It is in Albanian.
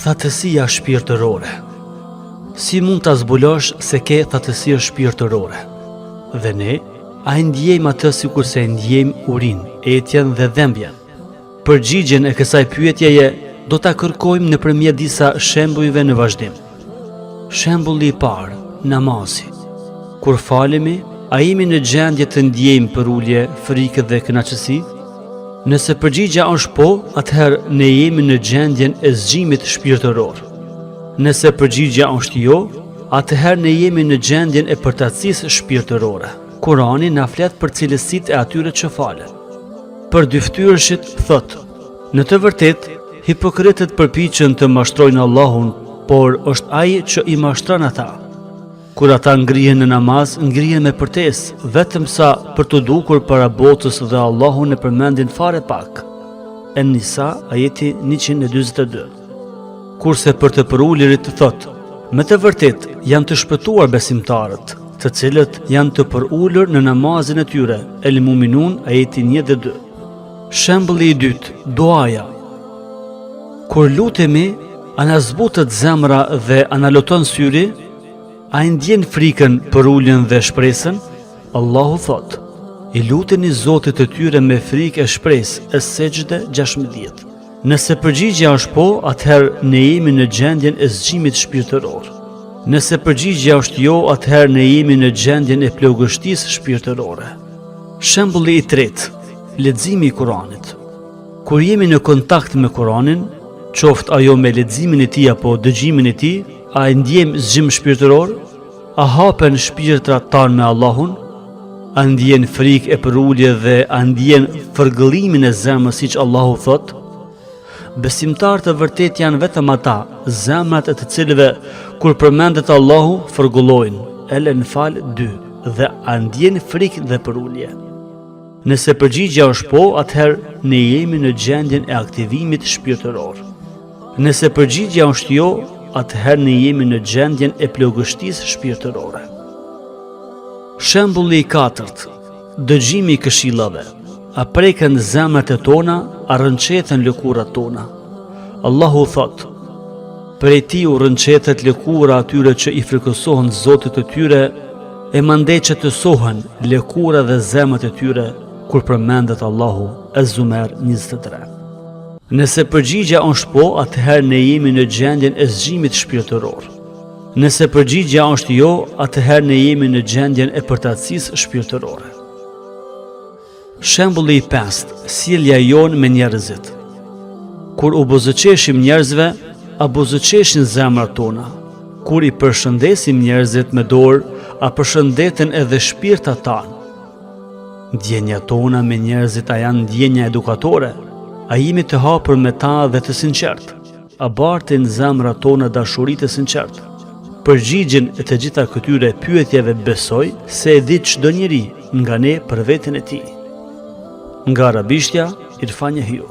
Thatësia shpirtërore. Si mund ta zbulosh se ke thatësi shpirtërore? Dhe ne, a e ndjejmë atë sikur se ndjejmë urinë, etjen dhe dhembjen? Përgjigjen e kësaj pyetjeje do ta kërkojmë nëpërmjet disa shembujve në vazhdim. Shembulli i parë, namazi. Kur falemi, a jemi në gjendje të ndjejmë përulje, frikë dhe kënaqësi? Nëse përgjigja është po, atëherë ne jemi në gjendjen e zgjimit shpirtëror. Nëse përgjigja është jo, atëherë ne jemi në gjendjen e përtatësisë shpirtërore. Kurani na flet për cilësitë e atyre që falen. Për dyftyrëshit thotë: në të vërtetë, hipokritët përpiqen të mashtrojnë Allahun, por është ai që i mashtron ata. Kur ata ngrihen në namaz, ngrihen me përtesë, vetëm sa për të dukur para botës dhe Allahun e përmendin fare pak. En-Nisa, ajeti 142. Kurse për të përulirit thotë: me të vërtetë janë të shpëtuar besimtarët, të cilët janë të përulur në namazin e tyre. El-Muminun, ajeti 1 dhe 2. Shembulli i dytë, duaja. Kur lutemi, a na zbutet zemra dhe a na loton syri? A i ndjen frikën, përuljen dhe shpresën? Allahu thot: i luteni Zotit të tyre me frikë e shpresë, Es-Sejdë 16. Nëse përgjigja është po, atëherë ne jemi në gjendjen e zgjimit shpirtëror. Nëse përgjigja është jo, atëherë ne jemi në gjendjen e plogështisë shpirtërore. Shembulli i tretë, leximi i Kuranit. Kur jemi në kontakt me Kuranin, qoftë ajo me leximin e tij apo dëgjimin e tij, a e ndjejmë zgjim shpirtëror? A hapen shpirtrat tanë me Allahun? A ndjen frikë e përulje dhe a ndjen fërgëllimin e zemrës siç Allahu thot? Besimtarët e vërtet janë vetëm ata, zemrat e të cilëve kur përmendet Allahu fërgullojnë. El-Enfal 2. Dhe a ndjen frikë dhe përulje? Nëse përgjigja është po, atëherë ne jemi në gjendjen e aktivimit shpirtëror. Nëse përgjigja është jo, atëherë ne jemi në gjendjen e plogështisë shpirtërore. Shembulli i katërt, dëgjimi i këshillave. A preken zemrat e tona, a rënqeten lëkurat tona? Allahu thot: prej tij u rënqetet lëkura atyre që i frikësohen Zotit të tyre, e mandej që të sohen lëkura dhe zemrat e tyre kur përmendet Allahu. Ez-Zumer 23. Nëse përgjigja është po, atëherë ne jemi në gjendjen e zgjimit shpirtëror. Nëse përgjigja është jo, atëherë ne jemi në gjendjen e përtatësisë shpirtërore. Shembulli i pestë, sjellja jonë me njerëzit. Kur u buzëqeshim njerëzve, a buzëqeshin zemrat tona? Kur i përshëndesim njerëzit me dorë, a përshëndeten edhe shpirtat tanë? Ndjenja tona me njerëzit a janë ndjenja edukatore? A jemi të hapur me ta dhe të sinqert? A bartin zemrat tona dashuritë e sinqert? Përgjigjen e të gjitha këtyre pyetjeve besoj se e di çdo njeri nga ne për veten e tij. Nga arabishtja, Irfan Jahiu.